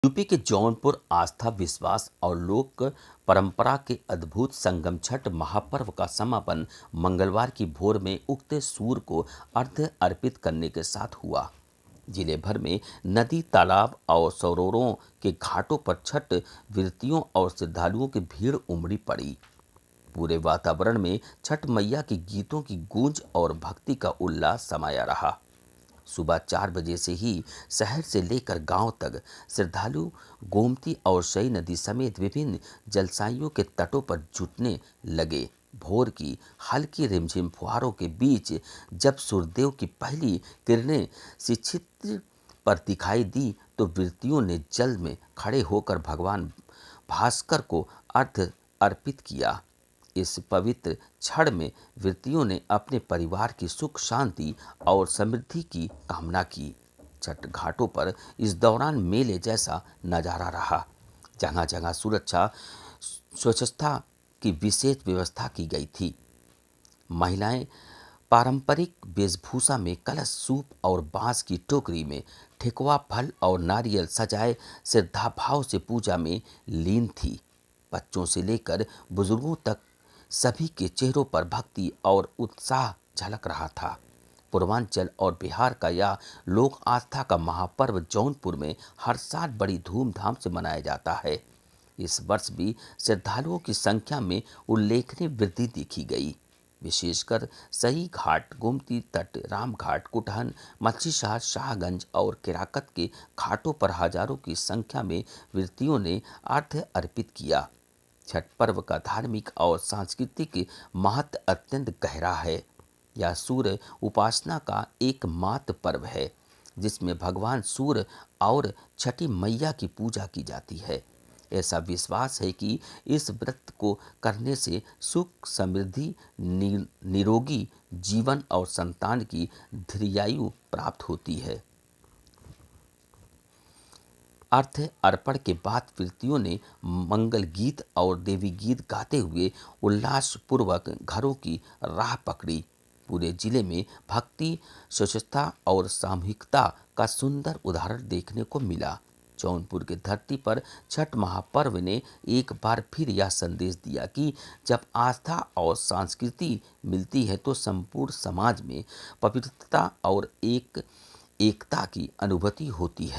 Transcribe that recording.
UP के जौनपुर आस्था, विश्वास और लोक परंपरा के अद्भुत संगम छठ महापर्व का समापन मंगलवार की भोर में उगते सूर्य को अर्घ्य अर्पित करने के साथ हुआ। जिले भर में नदी, तालाब और सरोवरों के घाटों पर छठ व्रतियों और श्रद्धालुओं की भीड़ उमड़ी पड़ी। पूरे वातावरण में छठ मैया के गीतों की गूंज और भक्ति का उल्लास समाया रहा। सुबह 4 बजे से ही शहर से लेकर गांव तक श्रद्धालु गोमती और शई नदी समेत विभिन्न जलसाइयों के तटों पर जुटने लगे। भोर की हल्की रिमझिम फुहारों के बीच जब सूर्यदेव की पहली किरणें शिखर पर दिखाई दी तो व्रतियों ने जल में खड़े होकर भगवान भास्कर को अर्घ्य अर्पित किया। इस पवित्र क्षण में व्रतियों ने अपने परिवार की सुख शांति और समृद्धि की कामना की। छठ घाटों पर इस दौरान मेले जैसा नजारा रहा। जगह जगह सुरक्षा स्वच्छता की विशेष व्यवस्था की गई थी। महिलाएं पारंपरिक वेशभूषा में कलश, सूप और बांस की टोकरी में ठेकुआ, फल और नारियल सजाए श्रद्धा भाव से पूजा में लीन थी। बच्चों से लेकर बुजुर्गों तक सभी के चेहरों पर भक्ति और उत्साह झलक रहा था। पूर्वांचल और बिहार का यह लोक आस्था का महापर्व जौनपुर में हर साल बड़ी धूमधाम से मनाया जाता है। इस वर्ष भी श्रद्धालुओं की संख्या में उल्लेखनीय वृद्धि देखी गई। विशेषकर सही घाट, गोमती तट, रामघाट, कुटहन, मछलीशहर, शाहगंज और केराकत के घाटों पर हजारों की संख्या में व्रतियों ने अर्घ्य अर्पित किया। छठ पर्व का धार्मिक और सांस्कृतिक महत्व अत्यंत गहरा है। यह सूर्य उपासना का एकमात्र पर्व है जिसमें भगवान सूर्य और छठी मैया की पूजा की जाती है। ऐसा विश्वास है कि इस व्रत को करने से सुख, समृद्धि, निरोगी जीवन और संतान की दीर्घायु प्राप्त होती है। अर्घ्य अर्पण के बाद व्रतियों ने मंगल गीत और देवी गीत गाते हुए उल्लासपूर्वक घरों की राह पकड़ी। पूरे जिले में भक्ति, स्वच्छता और सामूहिकता का सुंदर उदाहरण देखने को मिला। जौनपुर की धरती पर छठ महापर्व ने एक बार फिर यह संदेश दिया कि जब आस्था और संस्कृति मिलती है तो संपूर्ण समाज में पवित्रता और एकता की अनुभूति होती है।